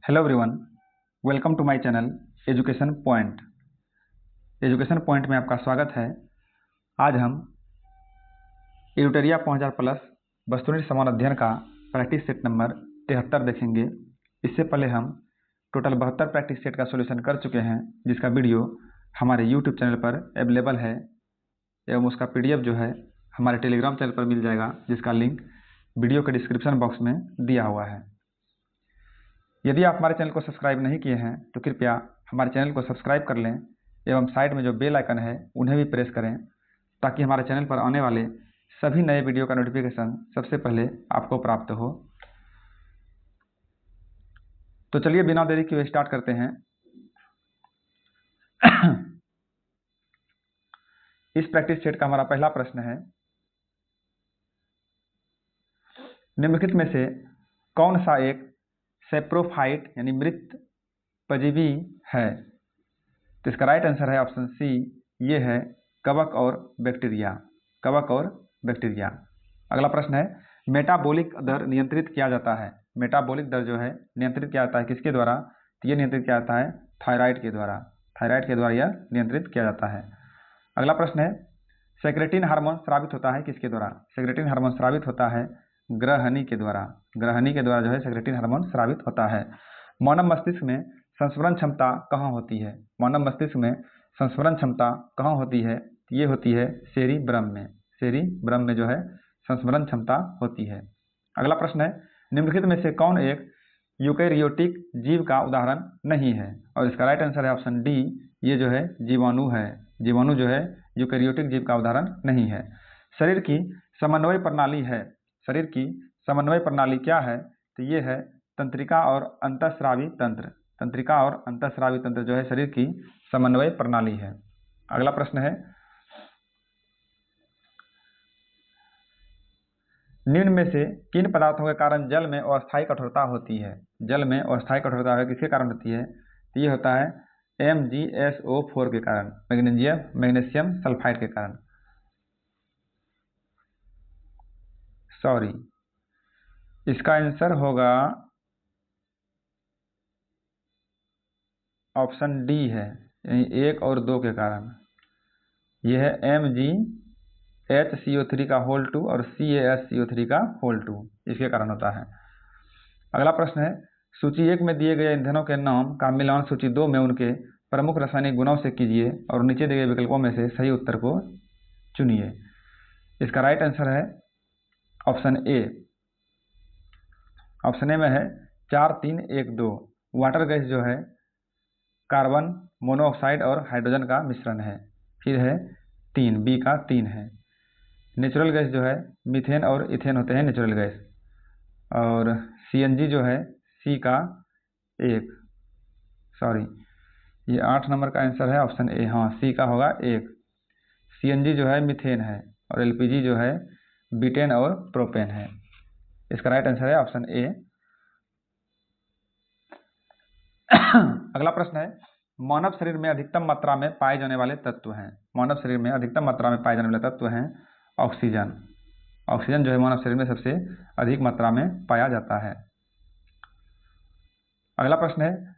Hello everyone, welcome to my channel education point. Education point में आपका स्वागत है। आज हम एडुटोरिया 5000 प्लस वस्तुनिष्ठ समान अध्ययन का प्रैक्टिस सेट नंबर 73 देखेंगे। इससे पहले हम टोटल 72 प्रैक्टिस सेट का सॉल्यूशन कर चुके हैं, जिसका वीडियो हमारे यूट्यूब चैनल पर अवेलेबल है एवं उसका PDF जो है हमारे टेलीग्राम चैनल पर मिल जाएगा, जिसका लिंक वीडियो के डिस्क्रिप्शन बॉक्स में दिया हुआ है। यदि आप हमारे चैनल को सब्सक्राइब नहीं किए हैं तो कृपया हमारे चैनल को सब्सक्राइब कर लें एवं साइड में जो बेल आइकन है उन्हें भी प्रेस करें, ताकि हमारे चैनल पर आने वाले सभी नए वीडियो का नोटिफिकेशन सबसे पहले आपको प्राप्त हो। तो चलिए बिना देरी किए स्टार्ट करते हैं। इस प्रैक्टिस सेट का हमारा पहला प्रश्न है, निम्नलिखित में से कौन सा एक सैप्रोफाइट यानी मृत परजीवी है? तो इसका राइट आंसर है ऑप्शन सी, ये है कवक और बैक्टीरिया। कवक और बैक्टीरिया। अगला प्रश्न है, मेटाबॉलिक दर नियंत्रित किया जाता है। मेटाबॉलिक दर जो है नियंत्रित किया जाता है किसके द्वारा? तो ये नियंत्रित किया जाता है थायराइड के द्वारा। थायराइड के द्वारा यह नियंत्रित किया जाता है। अगला प्रश्न है, सेक्रेटिन हार्मोन स्रावित होता है किसके द्वारा? सेक्रेटिन हार्मोन स्रावित होता है ग्रहणी के द्वारा। ग्रहणी के द्वारा जो है सेक्रेटिन हार्मोन स्रावित होता है। मानव मस्तिष्क में संस्मरण क्षमता कहाँ होती है? मानव मस्तिष्क में संस्मरण क्षमता कहाँ होती है? ये होती है सेरिब्रम में। सेरिब्रम में जो है संस्मरण क्षमता होती है। अगला प्रश्न है, निम्नलिखित में से कौन एक यूकैरियोटिक जीव का उदाहरण नहीं है? और इसका राइट आंसर है ऑप्शन डी, ये जो है जीवाणु है। जीवाणु जो है यूकैरियोटिक जीव का उदाहरण नहीं है। शरीर की समन्वय प्रणाली है। शरीर की समन्वय प्रणाली क्या है? तो ये है तंत्रिका और अंतःस्रावी तंत्र। तंत्रिका और अंतःस्रावी तंत्र जो है शरीर की समन्वय प्रणाली है। अगला प्रश्न है, निम्न में से किन पदार्थों के कारण जल में अस्थायी कठोरता होती है? जल में अस्थायी कठोरता किसके कारण होती है? तो ये होता है MgSO4 के कारण, मैग्नीशियम सल्फाइड के कारण। सॉरी, इसका आंसर होगा ऑप्शन डी है, यानी 1 और 2 के कारण। यह है MgHCO3 का होल 2 और CaHCO3 का होल 2, इसके कारण होता है। अगला प्रश्न है, सूची 1 में दिए गए ईंधनों के नाम का मिलान सूची 2 में उनके प्रमुख रासायनिक गुणों से कीजिए और नीचे दिए गए विकल्पों में से सही उत्तर को चुनिए। इसका राइट आंसर है ऑप्शन ए। ऑप्शन ए में है 4-3-1-2। वाटर गैस जो है कार्बन मोनोऑक्साइड और हाइड्रोजन का मिश्रण है। फिर है 3, बी का 3 है। नेचुरल गैस जो है मीथेन और इथेन होते हैं नेचुरल गैस। और CNG जो है सी का 1। सॉरी, ये 8 नंबर का आंसर है ऑप्शन ए। हाँ, सी का होगा 1। CNG जो है मीथेन है और LPG जो है बीटेन और प्रोपेन है। इसका राइट आंसर है ऑप्शन ए। अगला प्रश्न है, मानव शरीर में अधिकतम मात्रा में पाए जाने वाले तत्व हैं। मानव शरीर में अधिकतम मात्रा में पाए जाने वाले तत्व हैं ऑक्सीजन। ऑक्सीजन जो है मानव शरीर में सबसे अधिक मात्रा में पाया जाता है। अगला प्रश्न है,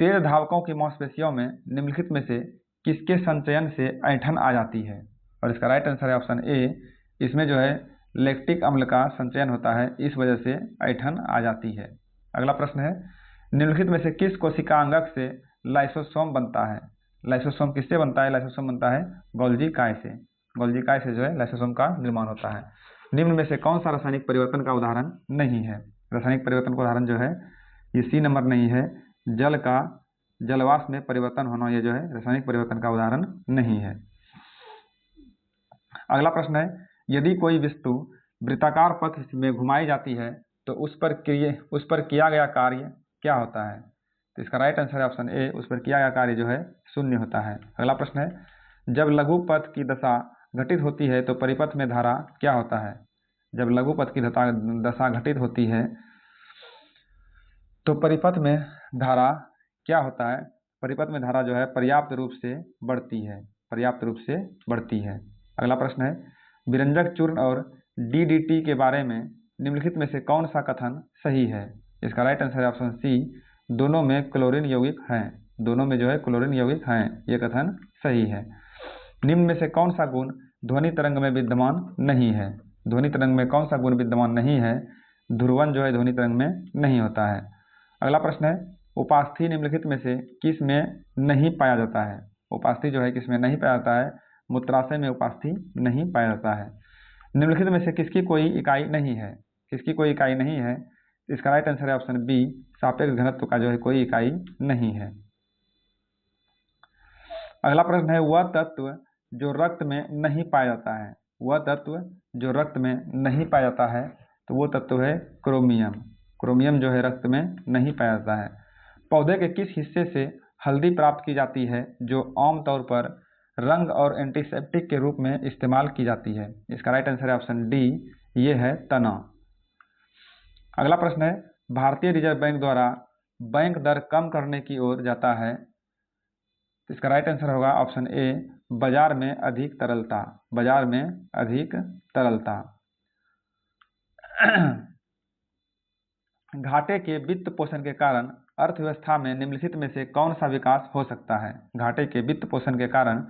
तेज धावकों की मांसपेशियों में निम्नलिखित में से किसके संचयन से ऐंठन आ जाती है? और इसका राइट आंसर है ऑप्शन ए, इसमें जो है लैक्टिक अम्ल का संचयन होता है, इस वजह से ऐंठन आ जाती है। अगला प्रश्न है, निम्नलिखित में से किस कोशिका अंगक से लाइसोसोम बनता है? लाइसोसोम किससे बनता है? लाइसोसोम बनता है गोल्जी काय से। गोल्जी काय से जो है लाइसोसोम का निर्माण होता है। निम्न में से कौन सा रासायनिक परिवर्तन का उदाहरण नहीं है? रासायनिक परिवर्तन का उदाहरण जो है ये सी नंबर नहीं है, जल का जलवाष्प में परिवर्तन होना, ये जो है रासायनिक परिवर्तन का उदाहरण नहीं है। अगला प्रश्न है, यदि कोई वस्तु वृत्ताकार पथ में घुमाई जाती है तो उस पर किया गया कार्य क्या होता है? तो इसका राइट आंसर है ऑप्शन ए, उस पर किया गया कार्य जो है शून्य होता है। अगला प्रश्न है, जब लघु पथ की दशा घटित होती है तो परिपथ में धारा क्या होता है? जब लघु पथ की दशा घटित होती है तो परिपथ में धारा क्या होता है? परिपथ में धारा जो है पर्याप्त रूप से बढ़ती है। पर्याप्त रूप से बढ़ती है। अगला प्रश्न है, विरंजक चूर्ण और DDT के बारे में निम्नलिखित में से कौन सा कथन सही है? इसका राइट आंसर है ऑप्शन सी, दोनों में क्लोरीन यौगिक हैं, दोनों में जो है क्लोरीन यौगिक हैं, ये कथन सही है। निम्न में से कौन सा गुण ध्वनि तरंग में विद्यमान नहीं है? ध्वनि तरंग में कौन सा गुण विद्यमान नहीं है? ध्रुवन जो है ध्वनि तरंग में नहीं होता है। अगला प्रश्न है, उपास्थि निम्नलिखित में से किस में नहीं पाया जाता है? उपास्थि जो है किस में नहीं पाया जाता है? मूत्राशय में उपास्थि नहीं पाया जाता है। निम्नलिखित में से किसकी कोई इकाई नहीं है? किसकी कोई इकाई नहीं है? इसका राइट आंसर है ऑप्शन बी, सापेक्ष घनत्व का जो है कोई इकाई नहीं है। अगला प्रश्न है, वह तत्व जो रक्त में नहीं पाया जाता है, वह तत्व जो रक्त में नहीं पाया जाता है, तो वो तत्व है क्रोमियम। क्रोमियम जो है रक्त में नहीं पाया जाता है। पौधे के किस हिस्से से हल्दी प्राप्त की जाती है जो आमतौर पर रंग और एंटीसेप्टिक के रूप में इस्तेमाल की जाती है? इसका राइट आंसर है ऑप्शन डी, ये है तना। अगला प्रश्न है, भारतीय रिजर्व बैंक द्वारा बैंक दर कम करने की ओर जाता है, तो इसका राइट आंसर होगा ऑप्शन ए, बाजार में अधिक तरलता। बाजार में अधिक तरलता। घाटे के वित्त पोषण के कारण अर्थव्यवस्था में निम्नलिखित में से कौन सा विकास हो सकता है? घाटे के वित्त पोषण के कारण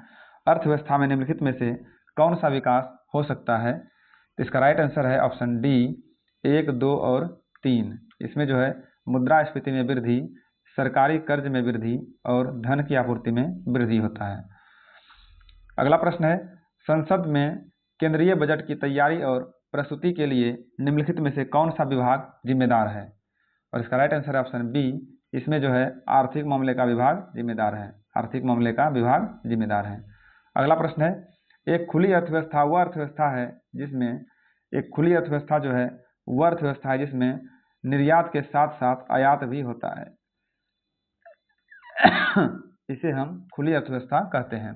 अर्थव्यवस्था में निम्नलिखित में से कौन सा विकास हो सकता है? तो इसका राइट आंसर है ऑप्शन डी, 1, 2 और 3। इसमें जो है मुद्रास्फीति में वृद्धि, सरकारी कर्ज में वृद्धि और धन की आपूर्ति में वृद्धि होता है। अगला प्रश्न है, संसद में केंद्रीय बजट की तैयारी और प्रस्तुति के लिए निम्नलिखित में से कौन सा विभाग जिम्मेदार है? और इसका राइट आंसर है ऑप्शन बी, इसमें जो है आर्थिक मामले का विभाग जिम्मेदार है। आर्थिक मामले का विभाग जिम्मेदार है। अगला प्रश्न है, एक खुली अर्थव्यवस्था वह अर्थव्यवस्था है जिसमें एक खुली अर्थव्यवस्था जो है वह अर्थव्यवस्था है जिसमें निर्यात के साथ साथ आयात भी होता है। इसे हम खुली अर्थव्यवस्था कहते हैं।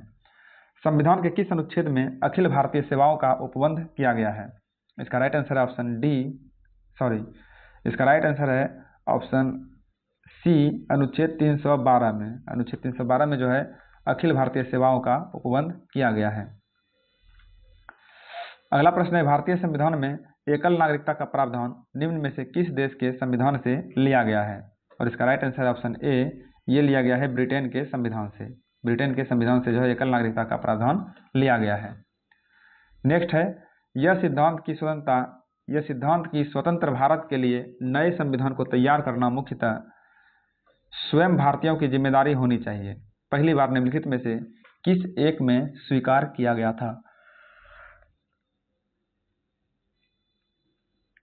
संविधान के किस अनुच्छेद में अखिल भारतीय सेवाओं का उपबंध किया गया है? इसका राइट आंसर है ऑप्शन डी, इसका राइट आंसर है ऑप्शन सी, अनुच्छेद 312 में। अनुच्छेद 312 में जो है अखिल भारतीय सेवाओं का उपबंध किया गया है। अगला प्रश्न है, भारतीय संविधान में एकल नागरिकता का प्रावधान निम्न में से किस देश के संविधान से लिया गया है? और इसका राइट आंसर है ऑप्शन ए, ये लिया गया है ब्रिटेन के संविधान से। ब्रिटेन के संविधान से जो है एकल नागरिकता का प्रावधान लिया गया है। नेक्स्ट है, यह सिद्धांत की स्वतंत्र भारत के लिए नए संविधान को तैयार करना मुख्यतः स्वयं भारतीयों की जिम्मेदारी होनी चाहिए। पहली बार निम्नलिखित में से किस एक में स्वीकार किया गया था?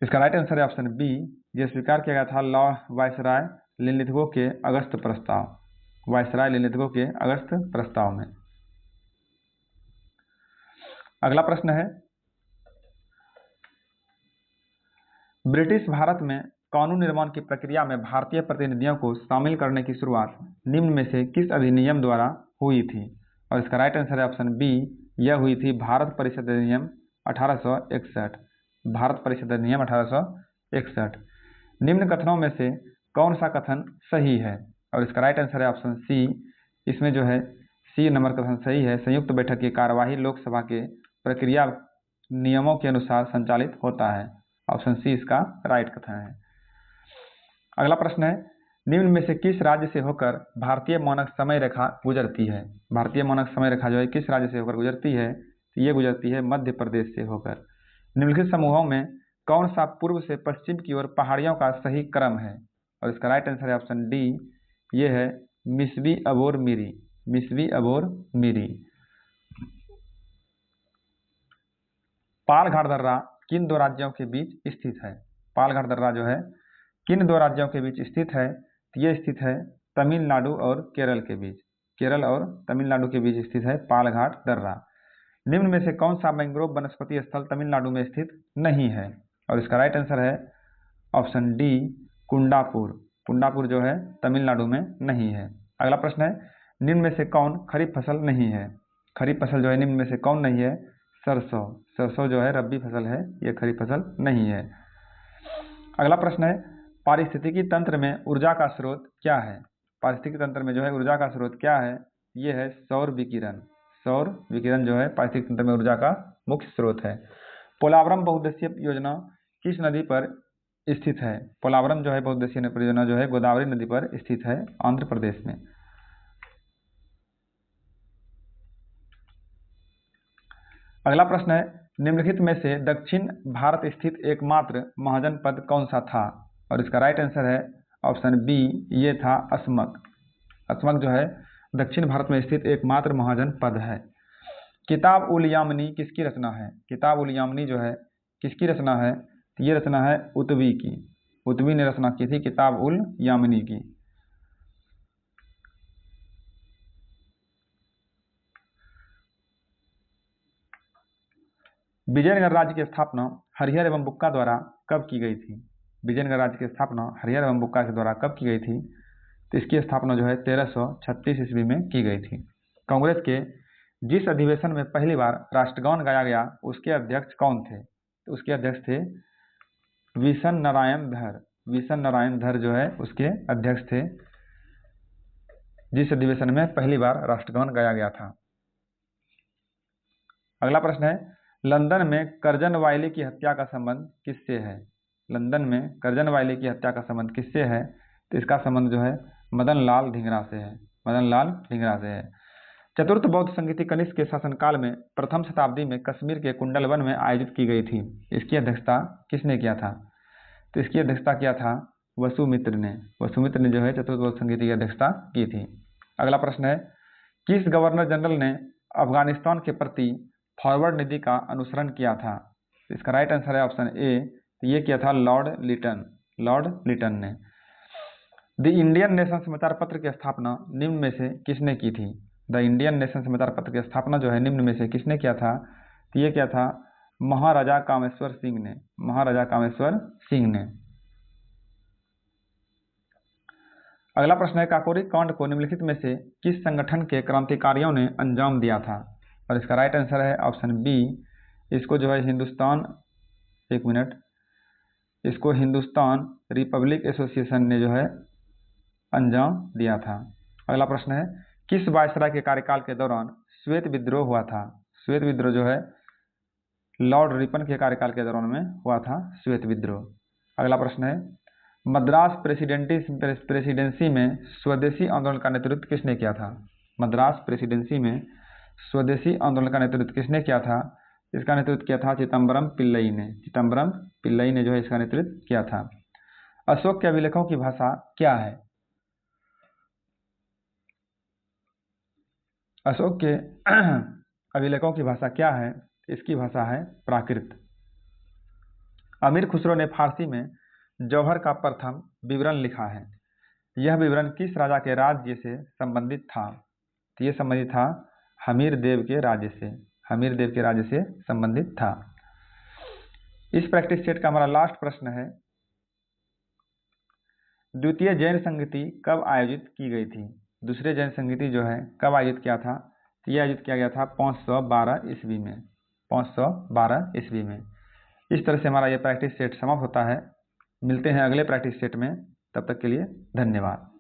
इसका राइट आंसर है ऑप्शन बी, यह स्वीकार किया गया था लॉ वायसराय लिनलिथगो के अगस्त प्रस्ताव, वायसराय लिनलिथगो के अगस्त प्रस्ताव में। अगला प्रश्न है, ब्रिटिश भारत में कानून निर्माण की प्रक्रिया में भारतीय प्रतिनिधियों को शामिल करने की शुरुआत निम्न में से किस अधिनियम द्वारा हुई थी? और इसका राइट आंसर है ऑप्शन बी, यह हुई थी भारत परिषद अधिनियम 1861। भारत परिषद अधिनियम 1861। निम्न कथनों में से कौन सा कथन सही है? और इसका राइट आंसर है ऑप्शन सी, इसमें जो है सी नंबर कथन सही है। संयुक्त बैठक की कार्यवाही लोकसभा के प्रक्रिया नियमों के अनुसार संचालित होता है। ऑप्शन सी इसका राइट कथन है। अगला प्रश्न है, निम्न में से किस राज्य से होकर भारतीय मानक समय रेखा गुजरती है? भारतीय मानक समय रेखा जो है किस राज्य से होकर गुजरती है? तो ये गुजरती है मध्य प्रदेश से होकर। निम्नलिखित समूहों में कौन सा पूर्व से पश्चिम की ओर पहाड़ियों का सही क्रम है? और इसका राइट आंसर है ऑप्शन डी, ये है मिस्बी अबोर मिरी। मिस्बी अबोर मिरी। पालघाट दर्रा किन दो राज्यों के बीच स्थित है? पालघाट दर्रा जो है किन दो राज्यों के बीच स्थित है? तो ये स्थित है तमिलनाडु और केरल के बीच। केरल और तमिलनाडु के बीच स्थित है पालघाट दर्रा। निम्न में से कौन सा मैंग्रोव वनस्पति स्थल तमिलनाडु में स्थित नहीं है? और इसका राइट आंसर है ऑप्शन डी, कुंडापुर। कुंडापुर जो है तमिलनाडु में नहीं है। अगला प्रश्न है, निम्न में से कौन खरीफ फसल नहीं है? खरीफ फसल जो है निम्न में से कौन नहीं है? सरसों। सरसों जो है रबी फसल है, ये खरीफ फसल नहीं है। अगला प्रश्न है, पारिस्थितिकी तंत्र में ऊर्जा का स्रोत क्या है? पारिस्थितिकी तंत्र में जो है ऊर्जा का स्रोत क्या है? ये है सौर विकिरण। सौर विकिरण जो है पारिस्थितिकी तंत्र में ऊर्जा का मुख्य स्रोत है। पोलावरम बहुउद्देशीय योजना किस नदी पर स्थित है? पोलावरम जो है बहुउद्देशीय परियोजना जो है गोदावरी नदी पर स्थित है आंध्र प्रदेश में। अगला प्रश्न है, निम्नलिखित में से दक्षिण भारत स्थित एकमात्र महाजन पद कौन सा था? और इसका राइट आंसर है ऑप्शन बी, ये था अस्मक। अस्मक जो है दक्षिण भारत में स्थित एकमात्र महाजन पद है। किताब उल यामनी किसकी रचना है? किताब उल यामनी जो है किसकी रचना है? तो ये रचना है उतवी की। उतवी ने रचना की थी किताब उल यामनी की। विजयनगर राज्य की स्थापना हरिहर एवं बुक्का द्वारा कब की गई थी? विजयनगर राज्य की स्थापना हरिहर एवं बुक्का के द्वारा कब की गई थी? तो इसकी स्थापना जो है 1336 ईस्वी में की गई थी। कांग्रेस के जिस अधिवेशन में पहली बार राष्ट्रगान गाया गया उसके अध्यक्ष कौन थे? तो उसके अध्यक्ष थे विशन नारायण धर। विशन नारायण धर जो है उसके अध्यक्ष थे जिस अधिवेशन में पहली बार राष्ट्रगान गाया गया था। अगला प्रश्न है, लंदन में कर्जन वायली की हत्या का संबंध किससे है? लंदन में कर्जन वायली की हत्या का संबंध किससे है? तो इसका संबंध जो है मदन लाल धिंगरा से है। मदन लाल धिंगरा से है। चतुर्थ बौद्ध संगीति कनिष्क के शासनकाल में प्रथम शताब्दी में कश्मीर के कुंडलवन में आयोजित की गई थी। इसकी अध्यक्षता किसने किया था? तो इसकी अध्यक्षता किया था वसुमित्र ने। वसुमित्र ने जो है चतुर्थ बौद्ध संगीति की अध्यक्षता की थी। अगला प्रश्न है, किस गवर्नर जनरल ने अफगानिस्तान के प्रति फॉरवर्ड नीति का अनुसरण किया था? तो इसका राइट आंसर है ऑप्शन ए, तो ये किया था लॉर्ड लिटन। लॉर्ड लिटन ने। द इंडियन नेशन समाचार पत्र की स्थापना निम्न में से किसने की थी? द इंडियन नेशन समाचार पत्र की स्थापना जो है निम्न में से किसने किया था? तो ये किया था महाराजा कामेश्वर सिंह ने। महाराजा कामेश्वर सिंह ने। अगला प्रश्न है, काकोरी कांड को निम्नलिखित में से किस संगठन के क्रांतिकारियों ने अंजाम दिया था? और इसका राइट आंसर है ऑप्शन बी, इसको जो है इसको हिंदुस्तान रिपब्लिक एसोसिएशन ने जो है अंजाम दिया था। अगला प्रश्न है, किस वायसराय के कार्यकाल के दौरान श्वेत विद्रोह हुआ था? श्वेत विद्रोह जो है लॉर्ड रिपन के कार्यकाल के दौरान में हुआ था श्वेत विद्रोह। अगला प्रश्न है, मद्रास प्रेसिडेंसी में स्वदेशी आंदोलन का नेतृत्व किसने किया था? मद्रास प्रेसिडेंसी में स्वदेशी आंदोलन का नेतृत्व किसने किया था? इसका नेतृत्व किया था चिदम्बरम पिल्लई ने। चिदम्बरम पिल्लई ने जो है इसका नेतृत्व किया था। अशोक के अभिलेखों की भाषा क्या है? अशोक के अभिलेखों की भाषा क्या है? इसकी भाषा है प्राकृत। अमीर खुसरो ने फारसी में जौहर का प्रथम विवरण लिखा है। यह विवरण किस राजा के राज्य से संबंधित था? तो ये संबंधित था हमीर देव के राज्य से। हमीर देव के राज्य से संबंधित था। इस प्रैक्टिस सेट का हमारा लास्ट प्रश्न है, द्वितीय जैन संगीति कब आयोजित की गई थी? दूसरे जैन संगीति जो है कब आयोजित किया था? तो यह आयोजित किया गया था 512 ईस्वी में। 512 ईस्वी में। इस तरह से हमारा ये प्रैक्टिस सेट समाप्त होता है। मिलते हैं अगले प्रैक्टिस सेट में, तब तक के लिए धन्यवाद।